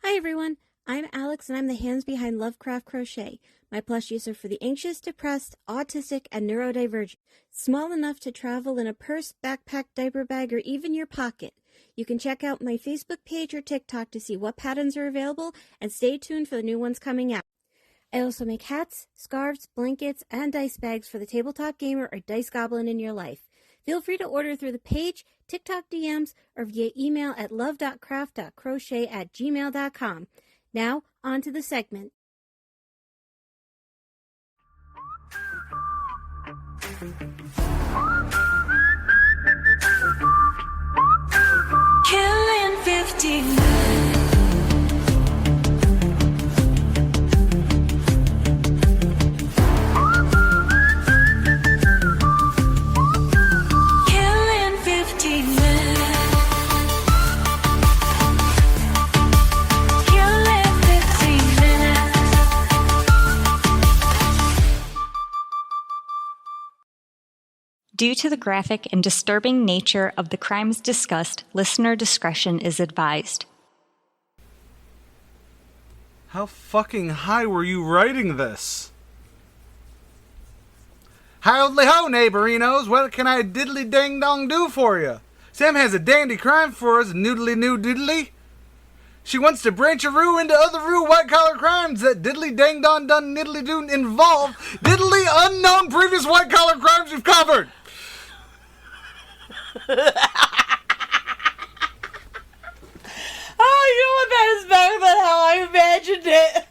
Hi everyone, I'm Alex and I'm the hands behind Lovecraft Crochet, my plush user for the anxious, depressed, autistic, and neurodivergent. Small enough to travel in a purse, backpack, diaper bag, or even your pocket. You can check out my Facebook page or TikTok to see what patterns are available and stay tuned for the new ones coming out. I also make hats, scarves, blankets, and dice bags for the tabletop gamer or dice goblin in your life. Feel free to order through the page, TikTok DMs, or via email at love.craft.crochet@gmail.com. Now, on to the segment. Killing 15 Due to the graphic and disturbing nature of the crimes discussed, listener discretion is advised. How fucking high were you writing this? Howdy ho, neighborinos, what can I diddly dang dong do for you? Sam has a dandy crime for us, noodly noo diddly. She wants to branch-a-roo into other white-collar crimes that diddly dang dong done niddly do involve diddly unknown previous white-collar crimes you've covered. Oh, you know what? That is better than how I imagined it.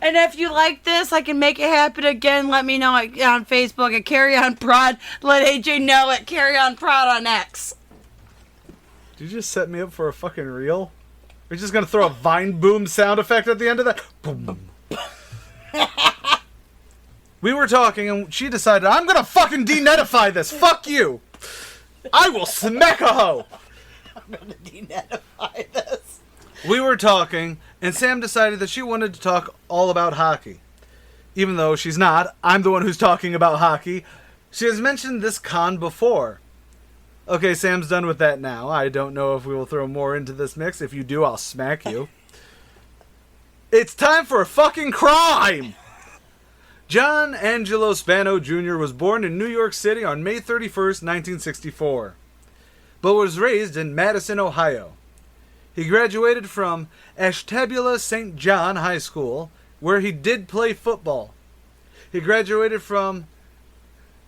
And if you like this, I can make it happen again. Let me know on Facebook at Carry On Prod. Let AJ know at Carry On Prod on X. Did you just set me up for a fucking reel? Are you just gonna throw a Vine Boom sound effect at the end of that? Boom. We were talking and she decided, I'm gonna fucking denetify this. Fuck you. I will smack a hoe. I'm gonna denetify this. We were talking and Sam decided that she wanted to talk all about hockey. Even though she's not, I'm the one who's talking about hockey. She has mentioned this con before. Okay, Sam's done with that now. I don't know if we will throw more into this mix. If you do, I'll smack you. It's time for a fucking crime! John Angelo Spano Jr. was born in New York City on May 31st, 1964, but was raised in Madison, Ohio. He graduated from Ashtabula St. John High School, where he did play football. He graduated from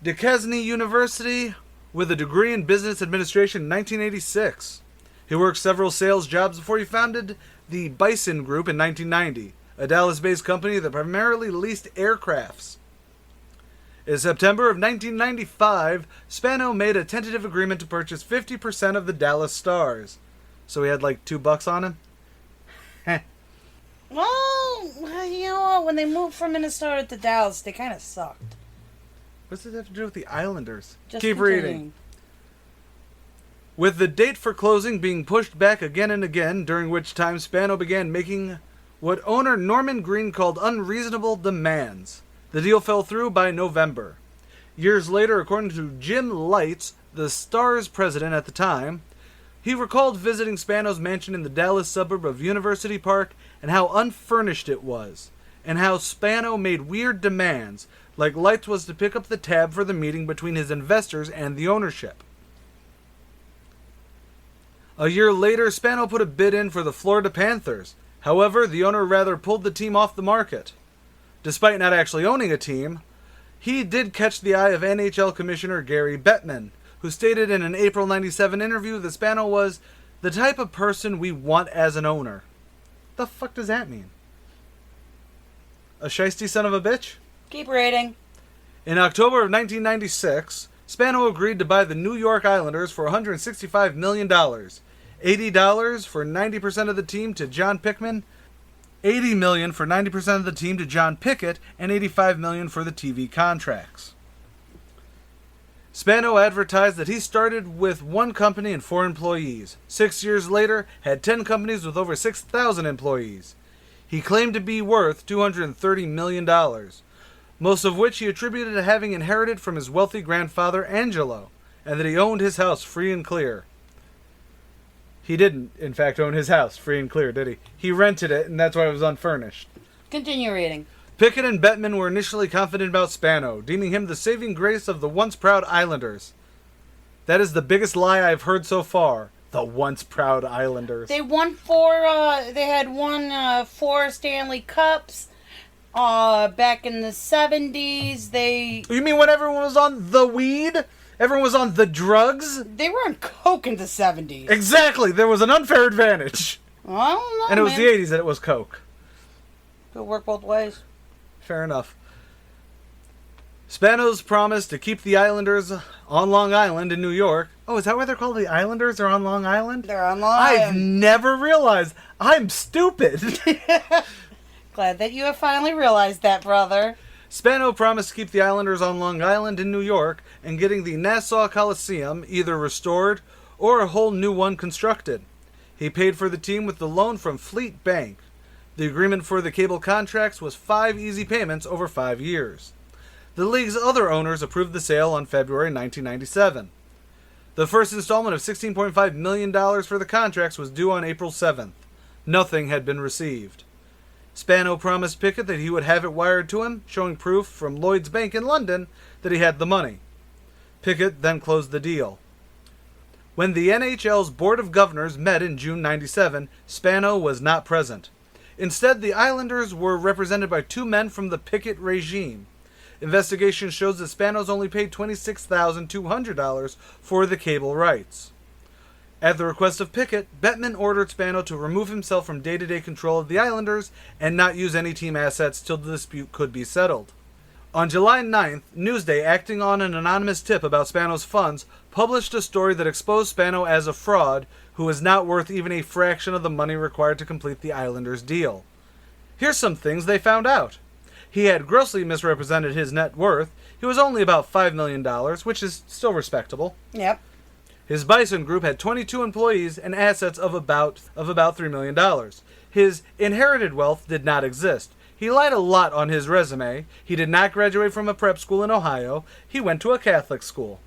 Duquesne University with a degree in business administration in 1986. He worked several sales jobs before he founded the Bison Group in 1990. A Dallas-based company that primarily leased aircrafts. In September of 1995, Spano made a tentative agreement to purchase 50% of the Dallas Stars. So he had like $2 on him? Well, you know what? When they moved from Minnesota to Dallas, they kind of sucked. What does it have to do with the Islanders? Just Keep continuing. reading. With the date for closing being pushed back again and again, during which time Spano began making what owner Norman Green called unreasonable demands. The deal fell through by November. Years later, according to Jim Lights, the Stars president at the time, he recalled visiting Spano's mansion in the Dallas suburb of University Park and how unfurnished it was, and how Spano made weird demands, like Lights was to pick up the tab for the meeting between his investors and the ownership. A year later, Spano put a bid in for the Florida Panthers. However, the owner rather pulled the team off the market. Despite not actually owning a team, he did catch the eye of NHL Commissioner Gary Bettman, who stated in an April 97 interview that Spano was the type of person we want as an owner. The fuck does that mean? A shiesty son of a bitch? Keep reading. In October of 1996, Spano agreed to buy the New York Islanders for $165 million. $80 for 90% of the team to John Pickman, $80 million for 90% of the team to John Pickett, and $85 million for the TV contracts. Spano advertised that he started with one company and 4 employees. 6 years later, had 10 companies with over 6,000 employees. He claimed to be worth $230 million, most of which he attributed to having inherited from his wealthy grandfather Angelo, and that he owned his house free and clear. He didn't, in fact, own his house, free and clear, did he? He rented it, and that's why it was unfurnished. Continue reading. Pickett and Bettman were initially confident about Spano, deeming him the saving grace of the once proud Islanders. That is the biggest lie I've heard so far. The once proud Islanders. They won they had won 4 Stanley Cups back in the 70s. You mean when everyone was on the weed? Everyone was on the drugs? They were on coke in the 70s. Exactly. There was an unfair advantage. I don't know, and it was the 80s that it was coke. Could work both ways. Fair enough. Spano's promise to keep the Islanders on Long Island in New York. Oh, is that why they're called the Islanders? They're on Long Island? They're on Long Island. I've never realized. I'm stupid. Glad that you have finally realized that, brother. Spano promised to keep the Islanders on Long Island in New York and getting the Nassau Coliseum either restored or a whole new one constructed. He paid for the team with the loan from Fleet Bank. The agreement for the cable contracts was 5 easy payments over 5 years. The league's other owners approved the sale on February 1997. The first installment of $16.5 million for the contracts was due on April 7th. Nothing had been received. Spano promised Pickett that he would have it wired to him, showing proof from Lloyd's Bank in London that he had the money. Pickett then closed the deal. When the NHL's Board of Governors met in June 97, Spano was not present. Instead, the Islanders were represented by 2 men from the Pickett regime. Investigation shows that Spanos only paid $26,200 for the cable rights. At the request of Pickett, Bettman ordered Spano to remove himself from day-to-day control of the Islanders and not use any team assets till the dispute could be settled. On July 9th, Newsday, acting on an anonymous tip about Spano's funds, published a story that exposed Spano as a fraud who was not worth even a fraction of the money required to complete the Islanders' deal. Here's some things they found out. He had grossly misrepresented his net worth. He was only about $5 million, which is still respectable. Yep. His Bison Group had 22 employees and assets of about $3 million. His inherited wealth did not exist. He lied a lot on his resume. He did not graduate from a prep school in Ohio. He went to a Catholic school.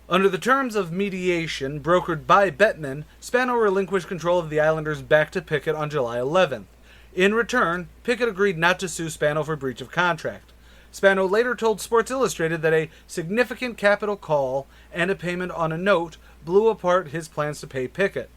Under the terms of mediation brokered by Bettman, Spano relinquished control of the Islanders back to Pickett on July 11th. In return, Pickett agreed not to sue Spano for breach of contract. Spano later told Sports Illustrated that a significant capital call and a payment on a note blew apart his plans to pay Pickett.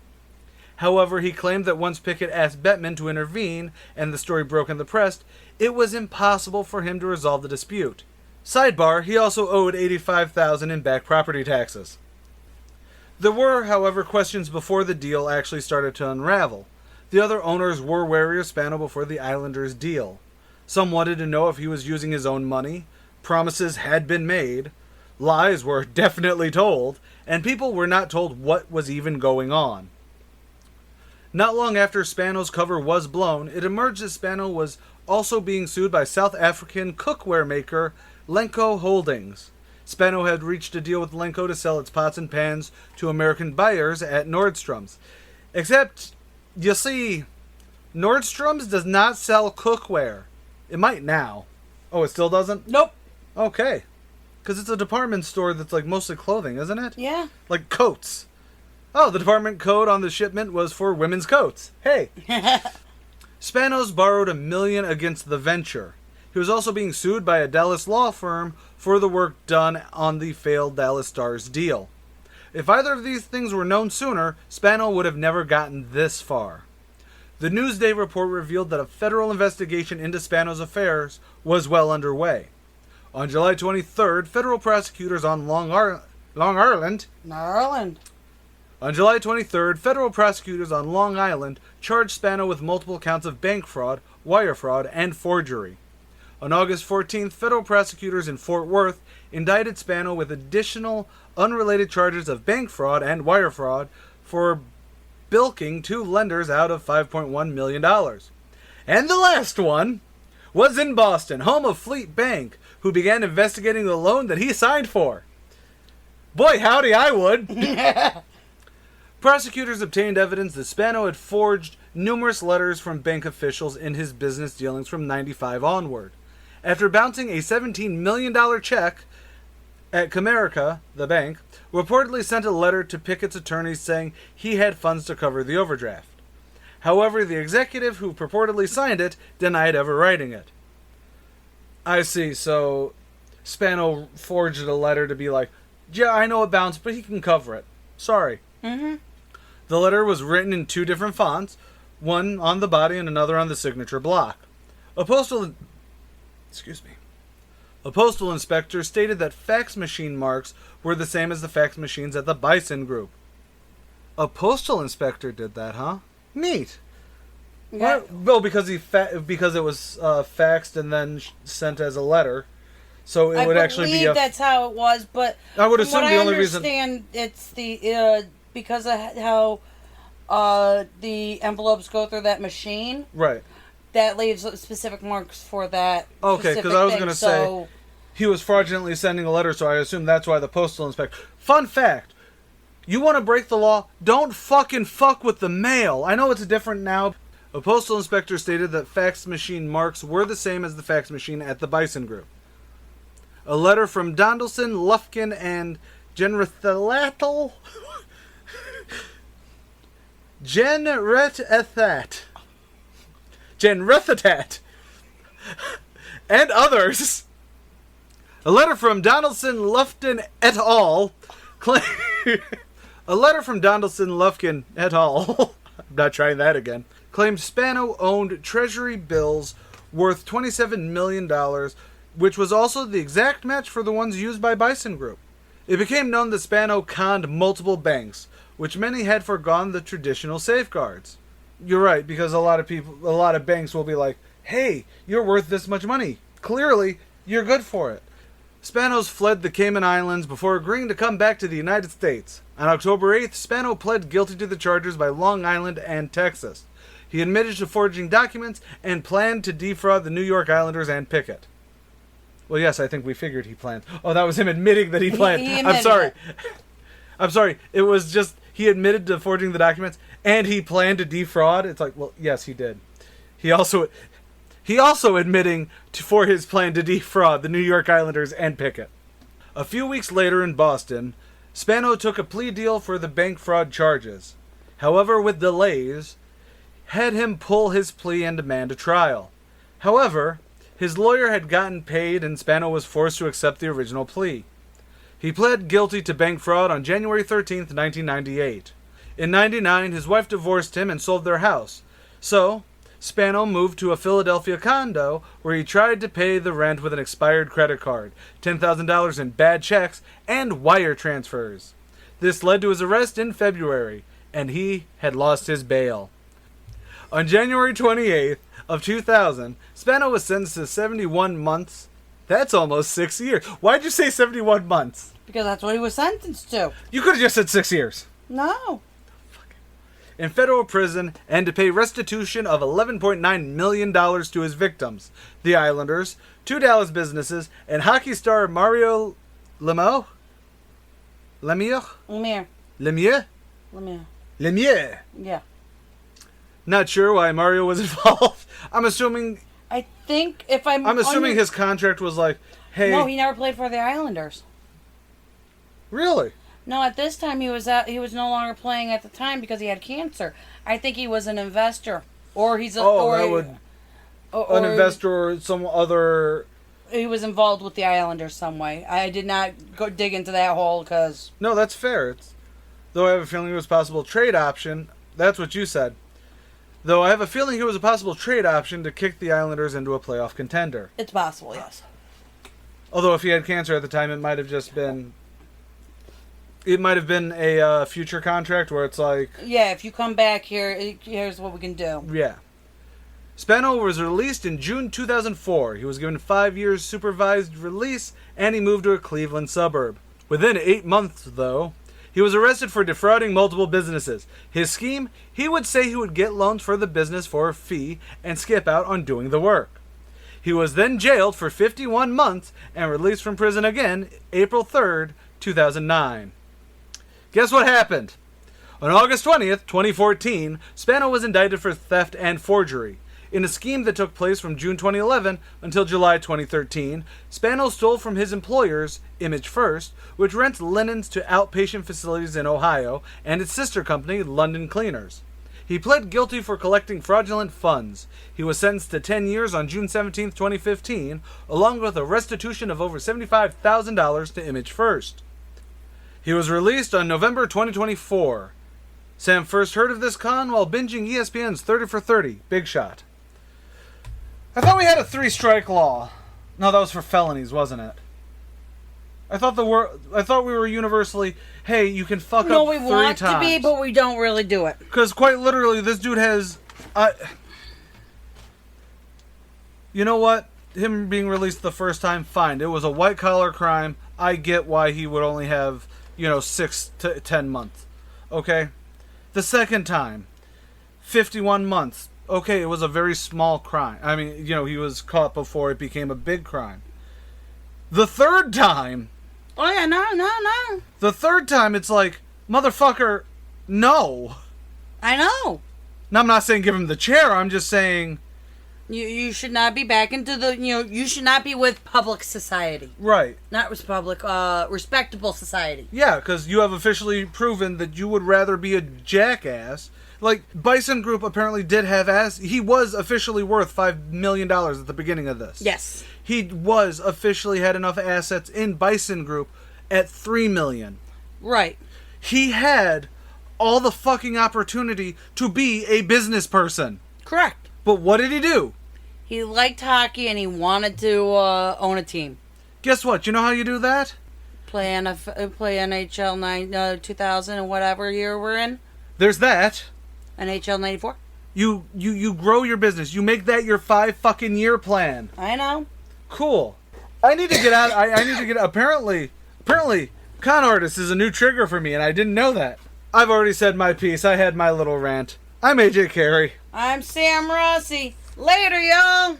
However, he claimed that once Pickett asked Bettman to intervene and the story broke in the press, it was impossible for him to resolve the dispute. Sidebar, he also owed $85,000 in back property taxes. There were, however, questions before the deal actually started to unravel. The other owners were wary of Spano before the Islanders' deal. Some wanted to know if he was using his own money. Promises had been made. Lies were definitely told. And people were not told what was even going on. Not long after Spano's cover was blown, it emerged that Spano was also being sued by South African cookware maker Lenco Holdings. Spano had reached a deal with Lenco to sell its pots and pans to American buyers at Nordstrom's. Except, you see, Nordstrom's does not sell cookware. It might now. Oh, it still doesn't? Nope. Okay. Because it's a department store that's like mostly clothing, isn't it? Yeah. Like coats. Oh, the department code on the shipment was for women's coats. Hey. Spanos borrowed $1 million against the venture. He was also being sued by a Dallas law firm for the work done on the failed Dallas Stars deal. If either of these things were known sooner, Spano would have never gotten this far. The Newsday report revealed that a federal investigation into Spano's affairs was well underway. On July 23rd, federal prosecutors on Long Island charged Spano with multiple counts of bank fraud, wire fraud, and forgery. On August 14th, federal prosecutors in Fort Worth indicted Spano with additional unrelated charges of bank fraud and wire fraud for bilking 2 lenders out of $5.1 million. And the last one was in Boston, home of Fleet Bank, who began investigating the loan that he signed for. Boy, howdy, I would. Prosecutors obtained evidence that Spano had forged numerous letters from bank officials in his business dealings from '95 onward. After bouncing a $17 million check, at Comerica, the bank, reportedly sent a letter to Pickett's attorneys saying he had funds to cover the overdraft. However, the executive who purportedly signed it denied ever writing it. I see, so Spano forged a letter to be like, yeah, I know it bounced, but he can cover it. Sorry. Mm-hmm. The letter was written in 2 different fonts, one on the body and another on the signature block. A postal inspector stated that fax machine marks were the same as the fax machines at the Bison Group. A postal inspector did that, huh? Neat. Yeah. Well, because because it was faxed and then sent as a letter, so it would actually be. That's how it was, but I would assume the only reason. I understand it's the because of how the envelopes go through that machine. Right. That leaves specific marks for that. Okay, because I was going to say he was fraudulently sending a letter, so I assume that's why the postal inspector. Fun fact: you want to break the law? Don't fucking fuck with the mail. I know it's different now. A postal inspector stated that fax machine marks were the same as the fax machine at the Bison Group. A letter from Donaldson, Lufkin, and Genrethalatl. Genrethatat. And others. A letter from Donaldson, Lufkin, et al. A letter from Donaldson, Lufkin, et al. I'm not trying that again. Claimed Spano owned treasury bills worth $27 million, which was also the exact match for the ones used by Bison Group. It became known that Spano conned multiple banks, which many had forgone the traditional safeguards. You're right, because a lot of banks will be like, hey, you're worth this much money. Clearly, you're good for it. Spanos fled the Cayman Islands before agreeing to come back to the United States. On October 8th, Spano pled guilty to the charges by Long Island and Texas. He admitted to forging documents and planned to defraud the New York Islanders and Pickett. Well, yes, I think we figured he planned. Oh, that was him admitting that he planned. I'm sorry. I'm sorry. It was just he admitted to forging the documents and he planned to defraud. It's like, well, yes, he did. He also admitting for his plan to defraud the New York Islanders and Pickett. A few weeks later in Boston, Spano took a plea deal for the bank fraud charges. However, with delays, had him pull his plea and demand a trial. However, his lawyer had gotten paid and Spano was forced to accept the original plea. He pled guilty to bank fraud on January 13th, 1998. In 1999, his wife divorced him and sold their house. So, Spano moved to a Philadelphia condo where he tried to pay the rent with an expired credit card, $10,000 in bad checks, and wire transfers. This led to his arrest in February, and he had lost his bail. On January 28th of 2000, Spano was sentenced to 71 months. That's almost 6 years. Why'd you say 71 months? Because that's what he was sentenced to. You could have just said 6 years. No. In federal prison and to pay restitution of $11.9 million to his victims, the Islanders, 2 Dallas businesses, and hockey star Mario Lemieux? Yeah. Not sure why Mario was involved. I'm assuming his contract was like, hey. No, he never played for the Islanders. Really? No, at this time he was no longer playing at the time because he had cancer. I think he was an investor, or he's a an investor or some other. He was involved with the Islanders some way. I did not go dig into that hole because. No, that's fair. Though I have a feeling it was a possible trade option. That's what you said. Though I have a feeling it was a possible trade option to kick the Islanders into a playoff contender. It's possible, yes. Although if he had cancer at the time, it might have just been. It might have been a future contract where it's like. Yeah, if you come back here, here's what we can do. Yeah. Spano was released in June 2004. He was given 5 years supervised release, and he moved to a Cleveland suburb. Within 8 months, though, he was arrested for defrauding multiple businesses. His scheme, he would say he would get loans for the business for a fee and skip out on doing the work. He was then jailed for 51 months and released from prison again April 3rd, 2009. Guess what happened? On August 20th, 2014, Spano was indicted for theft and forgery. In a scheme that took place from June 2011 until July 2013, Spano stole from his employers, Image First, which rents linens to outpatient facilities in Ohio, and its sister company, London Cleaners. He pled guilty for collecting fraudulent funds. He was sentenced to 10 years on June 17, 2015, along with a restitution of over $75,000 to Image First. He was released on November 2024. Sam first heard of this con while binging ESPN's 30 for 30, Big Shot. I thought we had a 3-strike law. No, that was for felonies, wasn't it? I thought we were universally, hey, you can fuck up 3 times. No, we want to be, but we don't really do it. Because quite literally, this dude has... you know what? Him being released the first time, fine. It was a white-collar crime. I get why he would only have, 6 to 10 months. Okay? The second time, 51 months. Okay, it was a very small crime. I mean, he was caught before it became a big crime. The third time... Oh, yeah, no. The third time, it's like, motherfucker, no. I know. Now, I'm not saying give him the chair. I'm just saying... You should not be back into the, you should not be with public society. Right. Not public, respectable society. Yeah, because you have officially proven that you would rather be a jackass. Like, Bison Group apparently did have he was officially worth $5 million at the beginning of this. Yes. He was officially had enough assets in Bison Group at $3 million. Right. He had all the fucking opportunity to be a business person. Correct. But what did he do? He liked hockey and he wanted to own a team. Guess what? You know how you do that? Play NHL 2000 and whatever year we're in. There's that. NHL 94. You grow your business. You make that your 5 fucking year plan. I know. Cool. I need to get out. I need to get. Apparently, con artist is a new trigger for me, and I didn't know that. I've already said my piece. I had my little rant. I'm AJ Carey. I'm Sam Rossi. Later, y'all.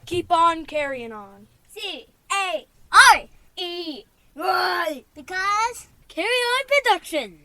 Keep on carrying on. C-A-R-E-Y. Because Carry On Production.